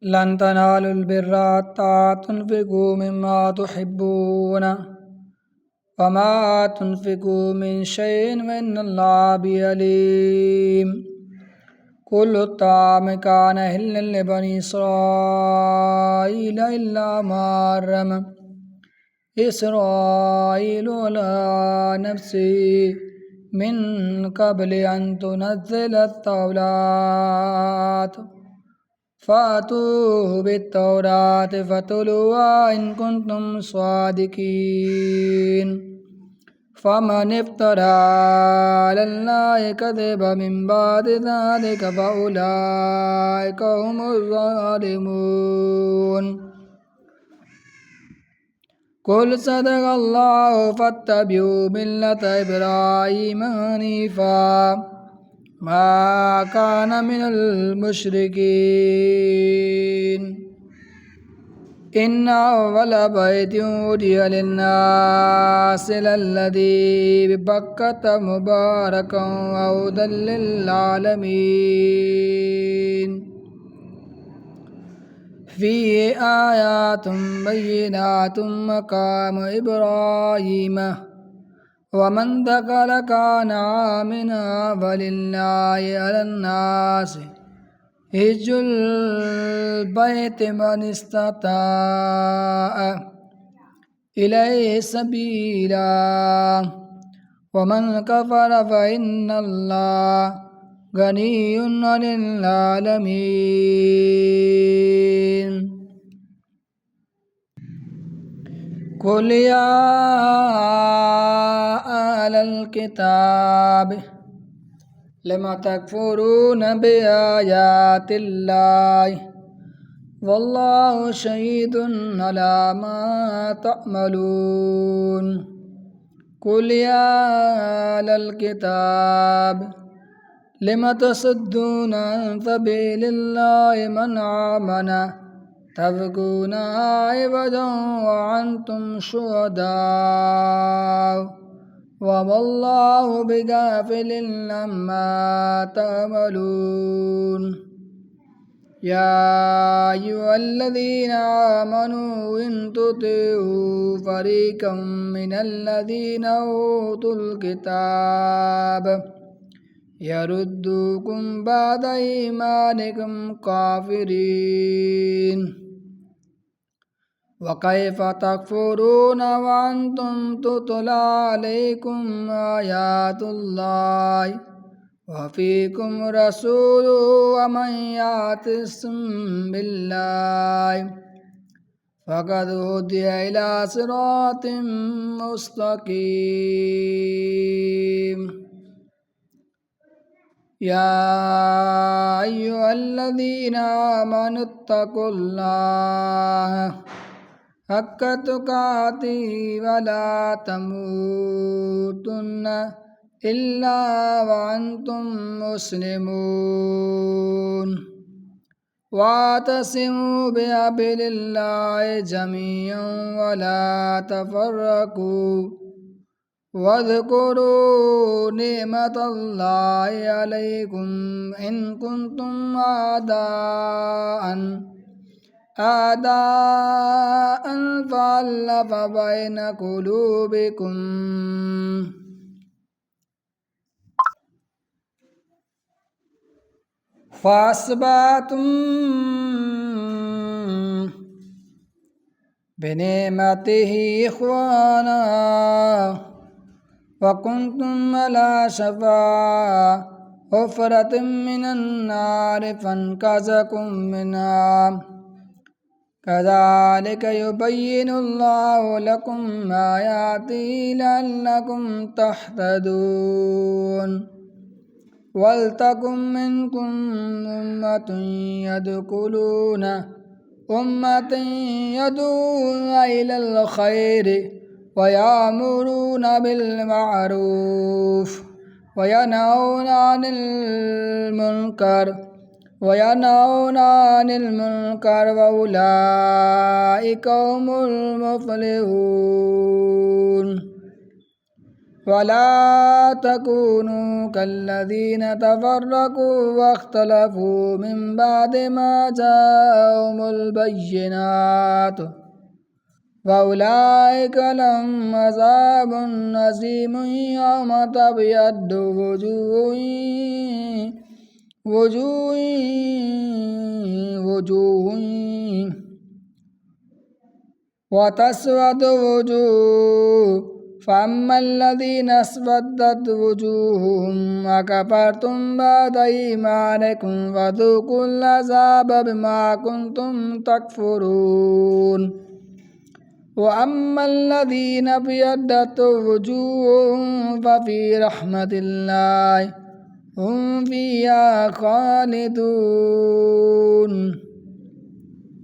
لن تنالوا البر حتى تنفقوا مما تحبون وما تنفقوا من شيء فإن الله به عليم كل الطعام كان حلا لبني إسرائيل إلا ما حرم إسرائيل على نفسه من قبل أن تنزل التوراة فأتوا بالتوراة فاتلوها إن كنتم صادقين فمن افترى على الله كذبا من بعد ذلك فأولئك هم الظالمون قل صدق الله فاتبعوا ملة إبراهيم حنيفا ما كان من المشركين إن أول بيت وضع للناس للذي ببكة مباركا وهدى للعالمين فيه آيات بينات مقام إبراهيم ومن دخل كان آمنا فلله على الناس حج البيت من استطاع إليه سبيلا ومن كفر فإن الله غني عن العالمين قل يا أهل الكتاب لم تكفرون بآيات الله والله شهيد على ما تعملون قل يا أهل الكتاب لم تصدون عن سبيل الله من آمن تبغونها عوجا وأنتم شهداء وما الله بغافل عما تعملون يا أيها الذين آمنوا إن تطيعوا فريقا من الذين أوتوا الكتاب يردوكم بعد إيمانكم كافرين وكيف تكفرون وأنتم تتلى عليكم آيات الله وفيكم رسول ومن يعتصم بالله فقد هدي إلى صراط مستقيم يا أيها الذين آمنوا اتقوا الله حق تقاته ولا تموتن إلا وأنتم مسلمون واعتصموا بحبل الله جميعا ولا تفرقوا واذكروا نعمة الله عليكم إن كنتم أعداء فألف بين قلوبكم فأصبحتم بنعمته إخوانا وكنتم على شفا حفرة من النار فانقذكم منها كذلك يبين الله لكم آياته لعلكم تهتدون ولتكن منكم أمة يدعون إلى الخير ويأمرون بالمعروف وينهون عن المنكر وأولئك هم المفلحون ولا تكونوا كالذين تفرقوا واختلفوا من بعد ما جاءهم البينات وأولئك لهم عذاب عظيم يوم تبيض وجوه وتسود وجوه فأما الذين اسودت وجوههم أكفرتم بعد إيمانكم فذوقوا العذاب بما كنتم تكفرون وأما الذين ابيضت وجوههم ففي رحمة الله هم فيها خالدون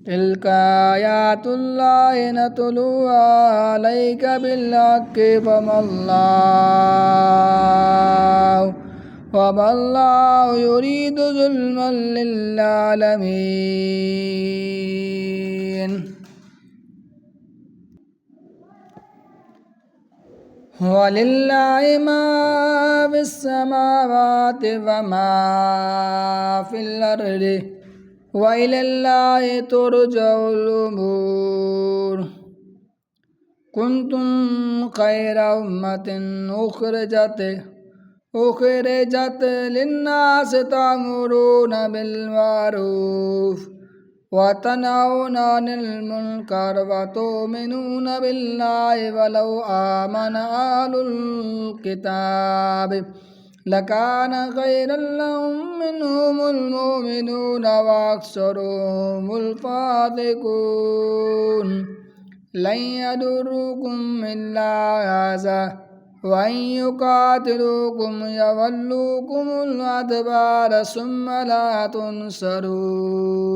تلك آيات الله نتلوها عليك بالحق وما الله يريد ظلما للعالمين ولله ما في السماوات وما في الأرض وإلى الله ترجع الأمور كنتم خير أمة أخرجت للناس تأمرون بالمعروف وتنهون عن المنكر وتؤمنون بالله ولو آمن أهل الكتاب لكان خيرا لهم منهم المؤمنون وأكثرهم الفاسقون لن يضركم إلا أذى وإن يقاتلوكم يولوكم الأدبار ثم لا تنصرون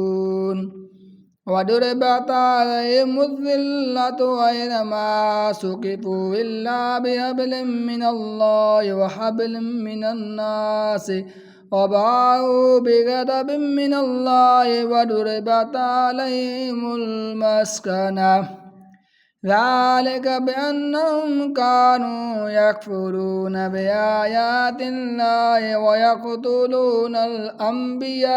وضربت عليهم الذلة أينما ثقفوا إلا بحبل من الله وحبل من الناس وباءوا بغضب من الله وضربت عليهم المسكنة ذلك بأنهم كانوا يكفرون بآيات الله ويقتلون الأنبياء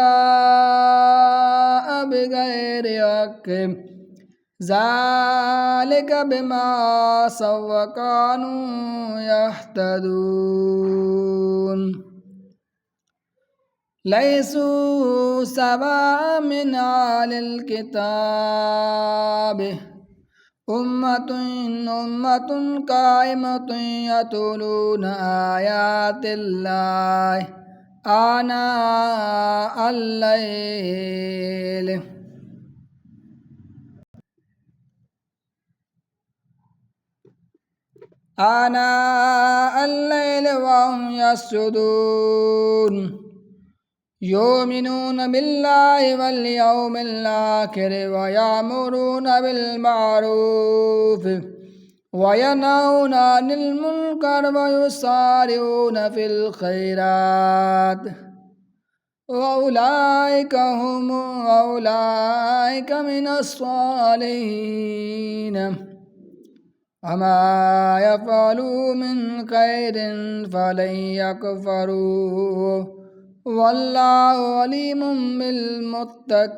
بغير حق ذلك بما عصوا وكانوا يهتدون ليسوا سواء من أهل الكتاب أمة قائمة يتلون آيات الله آناء الليل وهم يسجدون يؤمنون بالله واليوم الآخر ويأمرون بالمعروف وينهون عن المنكر ويسارعون في الخيرات وأولئك من الصالحين وما يفعلوا من خير فلن يكفروه والله عليم بالمتقين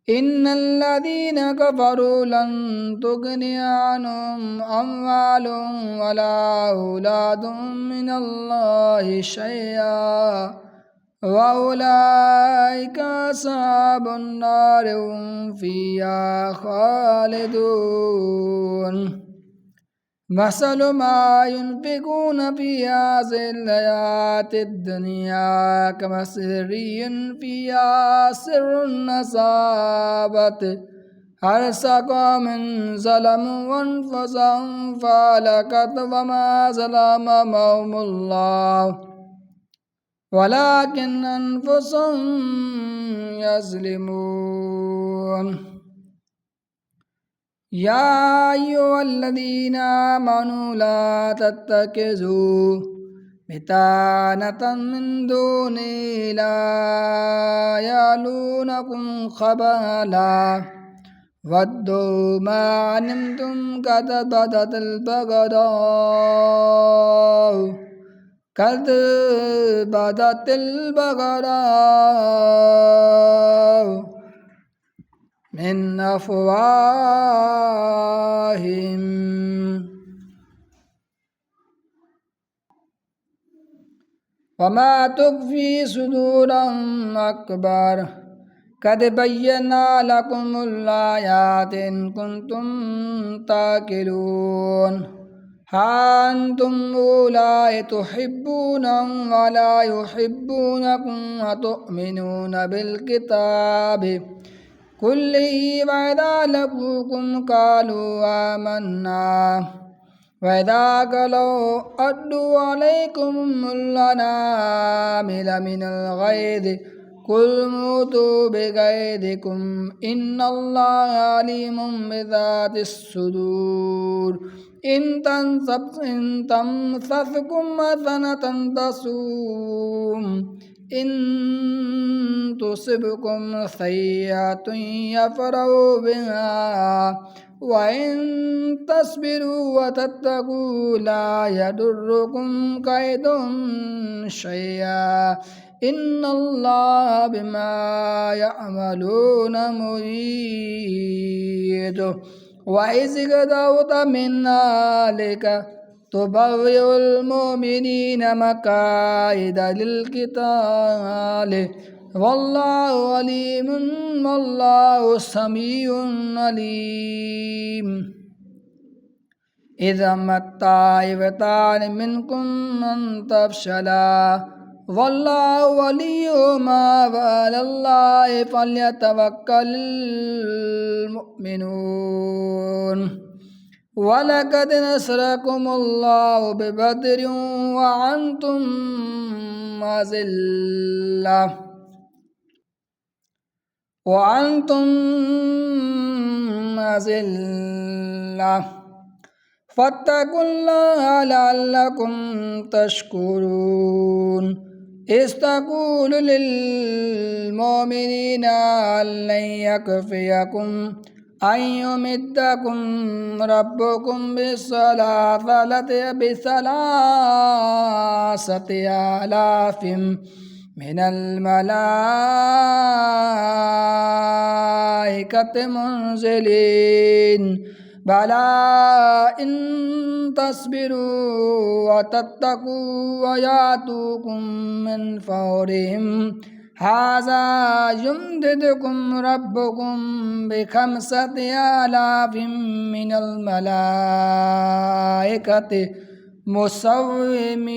إن الذين كفروا لن تغني عنهم أموالهم ولا أولادهم من الله شيئا وأولئك أصحاب النار هم فيها خالدون مثل ما ينفقون في هذه الحياة الدنيا كمثل ريح فيها سر أصابت حرث قوم ظلموا أنفسهم فهلكت وما ظلمهم الله ولكن أنفسهم يظلمون يا أيها الذين آمنوا لا تتخذوا بطانة من دوني لا يألونكم خبالا ودوا ما علمتم قد بدت البغضاء قد بدت البغضاء من أفواههم وما تخفي صدورهم أكبر قد بينا لكم الآيات إن كنتم تعقلون ها أنتم أولئك تحبونهم ولا يحبونكم وتؤمنون بالكتاب كله وإذا لقوكم قالوا آمنا وإذا قالوا أدوا عليكم الأنامل من الغيظ قل موتوا بغيظكم إن الله عليم بذات الصدور إن تمسسكم حسنة تسؤهم إن تصبكم سيئة يفرحوا بها وإن تصبروا وتتقوا لا يضركم كيدهم شيئا إن الله بما يعملون محيط وإذ غدوت من أهلك تبوئ المؤمنين مقاعد للقتال والله عليم والله سميع عليم إذا ما الطائفتان منكم أن تفشلا والله وليهما وعلى الله فليتوكل المؤمنون ولقد نصركم الله ببدر وأنتم أذلة فاتقوا الله لعلكم تشكرون إذ تقول للمؤمنين أن لن يكفيكم أن يمدكم ربكم بثلاثة آلاف من الملائكة منزلين بلى إن تصبروا وتتقوا ويأتوكم من فورهم هذا يمددكم ربكم ب5 آلاف من الملائكة مسومين